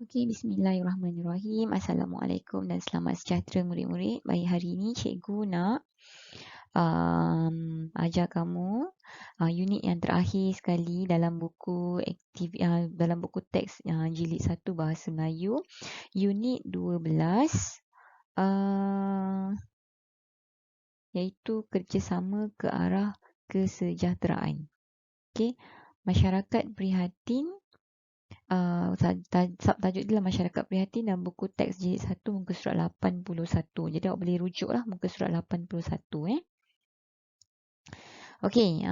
Okey, bismillahirrahmanirrahim. Assalamualaikum dan selamat sejahtera murid-murid. Baik, hari ini cikgu nak ajar kamu unit yang terakhir sekali dalam buku dalam buku teks jilid 1 Bahasa Melayu, unit 12, iaitu kerjasama ke arah kesejahteraan. Okey, masyarakat prihatin. Subtajuk dia lah masyarakat prihatin dalam buku teks jilid 1 muka surat 81. Jadi awak boleh rujuklah muka surat 81 . Okey,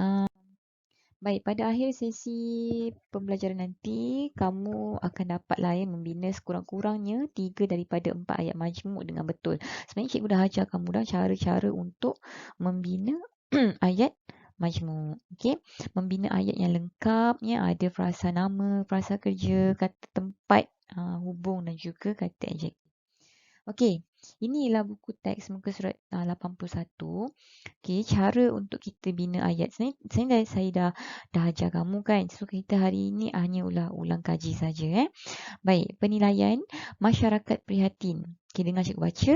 baik, pada akhir sesi pembelajaran nanti kamu akan dapatlah membina sekurang-kurangnya 3 daripada 4 ayat majmuk dengan betul. Sebenarnya cikgu dah ajar kamu dah cara-cara untuk membina ayat majmuk. Okey, membina ayat yang lengkapnya ada frasa nama, frasa kerja, kata tempat, hubung dan juga kata adjektif. Okey, inilah buku teks muka surat 81. Okey, cara untuk kita bina ayat. Sebenarnya saya dah ajar kamu kan. So kita hari ini hanya ulang kaji saja. Baik, penilaian masyarakat prihatin. Okey, dengar cikgu baca.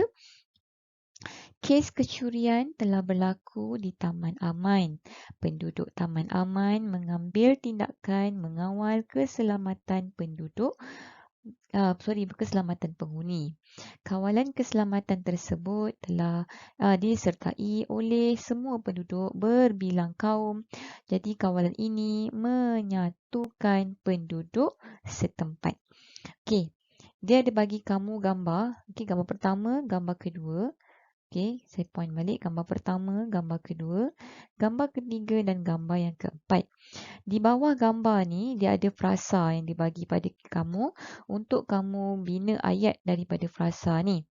Kes kecurian telah berlaku di Taman Aman. Penduduk Taman Aman mengambil tindakan mengawal keselamatan penduduk, keselamatan penghuni. Kawalan keselamatan tersebut telah disertai oleh semua penduduk berbilang kaum. Jadi kawalan ini menyatukan penduduk setempat. Okey, dia ada bagi kamu gambar. Okey, gambar pertama, gambar kedua. Okey, saya point balik gambar pertama, gambar kedua, gambar ketiga dan gambar yang keempat. Di bawah gambar ni dia ada frasa yang dibagi pada kamu untuk kamu bina ayat daripada frasa ni.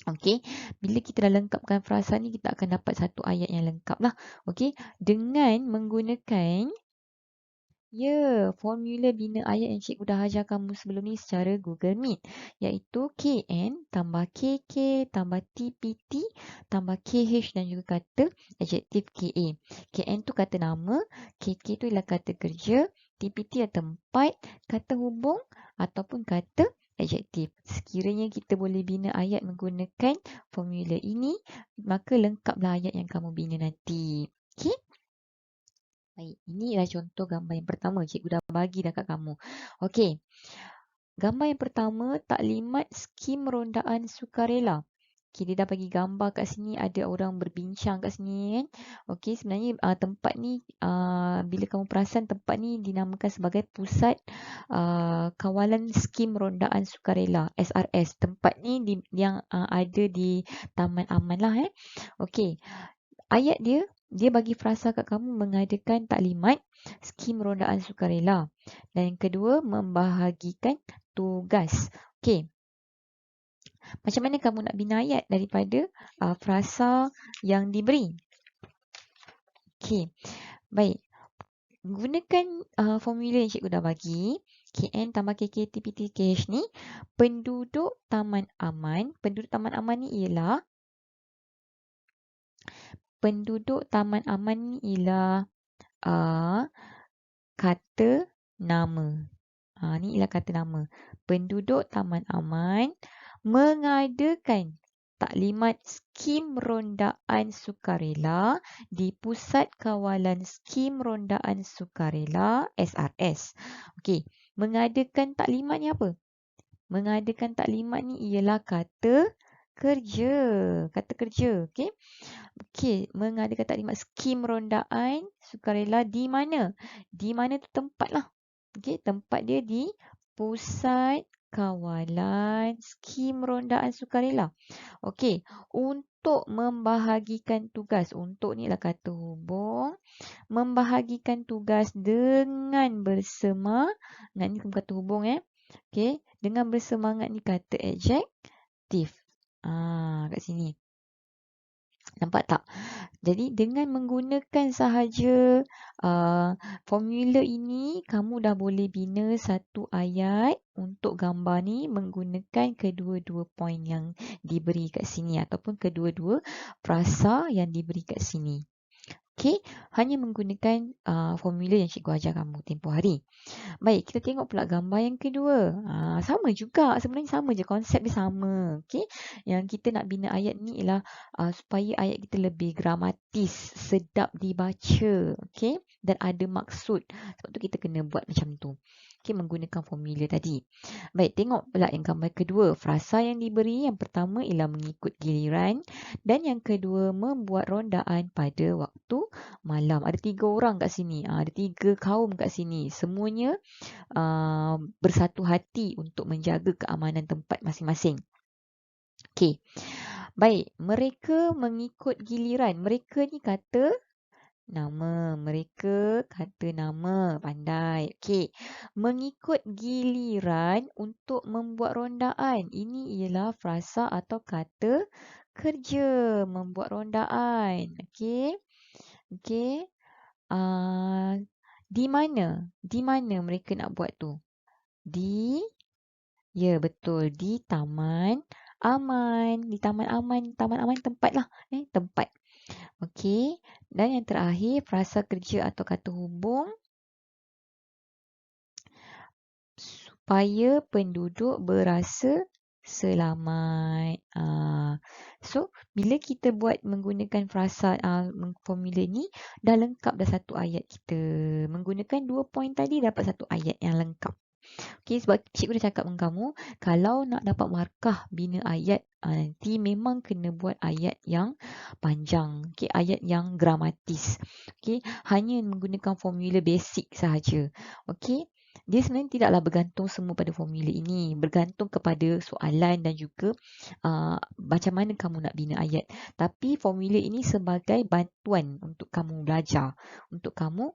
Okey, bila kita dah lengkapkan frasa ni kita akan dapat satu ayat yang lengkap lah. Okey, dengan menggunakan formula bina ayat yang cikgu dah ajar kamu sebelum ni secara Google Meet, iaitu KN tambah KK tambah TPT tambah KH dan juga kata adjektif KA. KN tu kata nama, KK tu ialah kata kerja, TPT adalah tempat, kata hubung ataupun kata adjektif. Sekiranya kita boleh bina ayat menggunakan formula ini, maka lengkaplah ayat yang kamu bina nanti. Okey? Baik, ini ialah contoh gambar yang pertama. Cikgu dah bagi dah kat kamu. Okey. Gambar yang pertama, taklimat skim rondaan sukarela. Okey, dia dah bagi gambar kat sini, ada orang berbincang kat sini kan. Okey, sebenarnya tempat ni, bila kamu perasan tempat ni dinamakan sebagai Pusat Kawalan Skim Rondaan Sukarela, SRS. Tempat ni yang ada di Taman Aman lah. Okey, ayat dia bagi frasa kat kamu mengadakan taklimat skim rondaan sukarela. Dan yang kedua, membahagikan tugas. Okey, macam mana kamu nak bina ayat daripada frasa yang diberi? Okey, baik. Gunakan formula yang cikgu dah bagi. KN tambah KK TPT KH ni. Penduduk Taman Aman. Penduduk Taman Aman ni ialah kata nama. Ni ialah kata nama. Penduduk Taman Aman mengadakan taklimat skim rondaan sukarela di Pusat Kawalan Skim Rondaan Sukarela SRS. Okey, mengadakan taklimat ni apa? Mengadakan taklimat ni ialah kata kerja. Kata kerja, okey? Okey, mengadakan taklimat skim rondaan sukarela di mana? Di mana tu tempat lah. Okey, tempat dia di Pusat Kawalan Skim Rondaan Sukarela. Okey, untuk membahagikan tugas. Untuk ni lah kata hubung. Membahagikan tugas dengan bersemangat. Ni kata hubung Okey, dengan bersemangat ni kata adjektif. Kat sini. Nampak tak? Jadi dengan menggunakan sahaja formula ini, kamu dah boleh bina satu ayat untuk gambar ni menggunakan kedua-dua poin yang diberi kat sini ataupun kedua-dua frasa yang diberi kat sini. Okey, hanya menggunakan formula yang cikgu ajar kamu tempoh hari. Baik, kita tengok pula gambar yang kedua. Sama juga, sebenarnya sama je, konsep dia sama. Okey, yang kita nak bina ayat ni ialah supaya ayat kita lebih gramatis, sedap dibaca, okey, dan ada maksud. Sebab tu kita kena buat macam tu. Okey, menggunakan formula tadi. Baik, tengok pula yang gambar kedua. Frasa yang diberi yang pertama ialah mengikut giliran dan yang kedua membuat rondaan pada waktu malam. Ada 3 orang kat sini. Ada 3 kaum kat sini. Semuanya bersatu hati untuk menjaga keamanan tempat masing-masing. Okey. Baik, mereka mengikut giliran. Mereka ni kata nama. Mereka kata nama. Pandai. Okey. Mengikut giliran untuk membuat rondaan. Ini ialah frasa atau kata kerja. Membuat rondaan. Okey. Okey. Di mana? Di mana mereka nak buat tu? Ya, betul. Di Taman Aman. Di Taman Aman. Taman Aman tempat lah. Tempat. Okey. Dan yang terakhir, frasa kerja atau kata hubung supaya penduduk berasa selamat. So, bila kita buat menggunakan frasa formula ni, dah lengkap dah satu ayat kita. Menggunakan 2 poin tadi, dapat satu ayat yang lengkap. Okey, sebab cikgu dah cakap dengan kamu, kalau nak dapat markah bina ayat, nanti memang kena buat ayat yang panjang. Okey, ayat yang gramatis. Okey, hanya menggunakan formula basic sahaja. Okey, dia sebenarnya tidaklah bergantung semua pada formula ini. Bergantung kepada soalan dan juga macam mana kamu nak bina ayat. Tapi formula ini sebagai bantuan untuk kamu belajar. Untuk kamu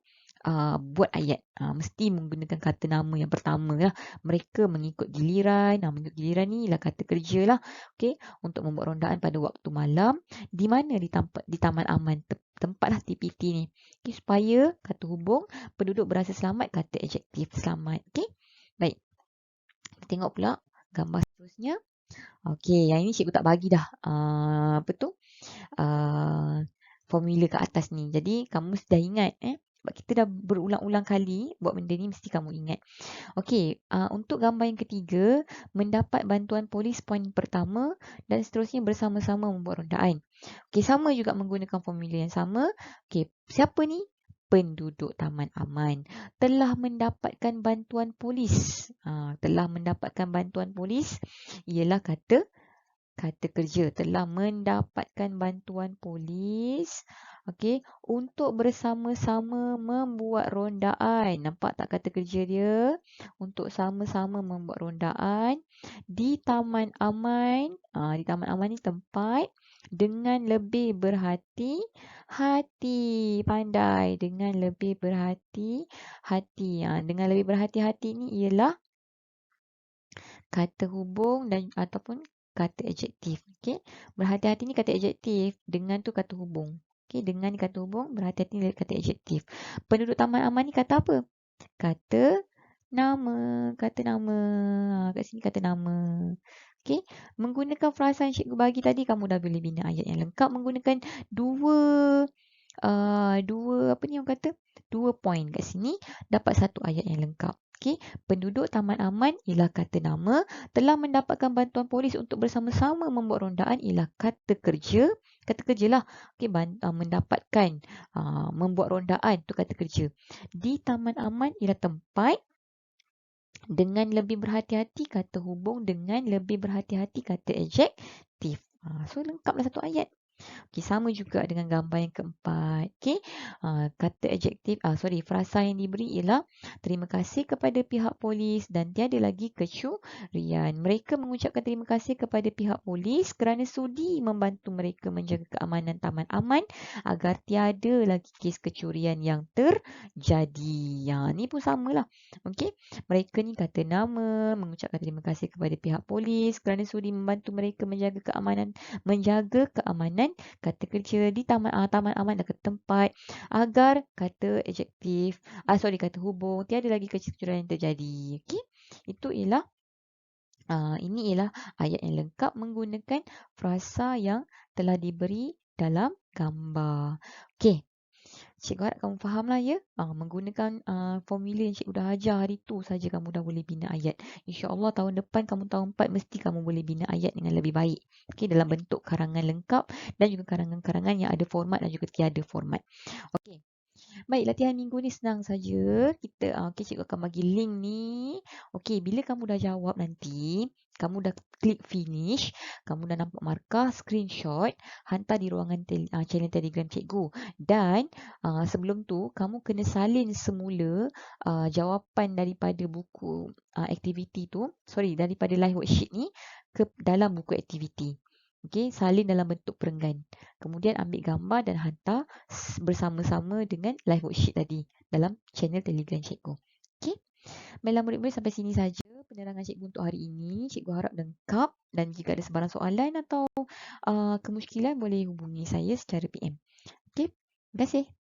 buat ayat. Mesti menggunakan kata nama yang pertama lah. Mereka mengikut giliran. Mengikut giliran ni lah kata kerja lah. Okay. Untuk membuat rondaan pada waktu malam. Di mana di Taman Aman. Tempatlah TPT ni. Okay. Supaya kata hubung. Penduduk berasa selamat. Kata adjektif selamat. Okay. Baik. Tengok pula gambar seterusnya. Okey, yang ini cikgu tak bagi dah. Apa tu? Formula ke atas ni. Jadi kamu mesti dah ingat sebab kita dah berulang-ulang kali buat benda ni, mesti kamu ingat. Okey, untuk gambar yang ketiga, mendapat bantuan polis poin pertama dan seterusnya bersama-sama membuat rondaan. Okey, sama juga menggunakan formula yang sama. Okey, siapa ni? Penduduk Taman Aman telah mendapatkan bantuan polis. Telah mendapatkan bantuan polis ialah kata kerja, telah mendapatkan bantuan polis, okey, untuk bersama-sama membuat rondaan. Nampak tak kata kerja dia? Untuk sama-sama membuat rondaan di Taman Aman. Di Taman Aman ni tempat dengan lebih berhati-hati. Pandai. Dengan lebih berhati-hati. Dengan lebih berhati-hati ni ialah kata hubung dan ataupun kata adjektif. Okey. Berhati-hati ni kata adjektif, dengan tu kata hubung. Okey, dengan ni kata hubung, berhati-hati ni kata adjektif. Penduduk Taman Aman ni kata apa? Kata nama, kata nama. Kat sini kata nama. Okey, menggunakan frasa yang cikgu bagi tadi, kamu dah boleh bina ayat yang lengkap menggunakan dua apa ni orang kata? 2 poin kat sini, dapat satu ayat yang lengkap. Okey, penduduk Taman Aman ialah kata nama, telah mendapatkan bantuan polis untuk bersama-sama membuat rondaan ialah kata kerja. Kata kerjalah. Okey, mendapatkan membuat rondaan tu kata kerja. Di Taman Aman ialah tempat dengan lebih berhati-hati kata hubung, dengan lebih berhati-hati kata adjektif. So lengkaplah satu ayat. Okey, sama juga dengan gambar yang keempat. Okey, kata adjektif, frasa yang diberi ialah terima kasih kepada pihak polis dan tiada lagi kecurian. Mereka mengucapkan terima kasih kepada pihak polis kerana sudi membantu mereka menjaga keamanan Taman Aman agar tiada lagi kes kecurian yang terjadi. Ni pun samalah. Okey, mereka ni kata nama, mengucapkan terima kasih kepada pihak polis kerana sudi membantu mereka menjaga keamanan kata kerja di Taman Aman dan ke tempat agar kata adjektif kata hubung tiada lagi kecurian yang terjadi. Okey, itu ialah ini ialah ayat yang lengkap menggunakan frasa yang telah diberi dalam gambar. Okey, Cikgu harap kamu fahamlah ya. Menggunakan formula yang cikgu dah ajar hari tu saja kamu dah boleh bina ayat. InsyaAllah tahun depan kamu tahun 4 mesti kamu boleh bina ayat dengan lebih baik. Okey, dalam bentuk karangan lengkap dan juga karangan-karangan yang ada format dan juga tiada format. Okey. Baik, latihan minggu ni senang saja. Okey, cikgu akan bagi link ni. Okey, bila kamu dah jawab nanti, kamu dah klik finish, kamu dah nampak markah, screenshot, hantar di ruangan channel Telegram cikgu. Dan sebelum tu, kamu kena salin semula jawapan daripada buku aktiviti tu, daripada live worksheet ni ke dalam buku aktiviti. Okey, salin dalam bentuk perenggan. Kemudian ambil gambar dan hantar bersama-sama dengan live worksheet tadi dalam channel Telegram cikgu. Okey. Baiklah murid-murid, sampai sini saja penerangan cikgu untuk hari ini. Cikgu harap lengkap dan jika ada sebarang soalan atau kemusykilan boleh hubungi saya secara PM. Okey. Terima kasih.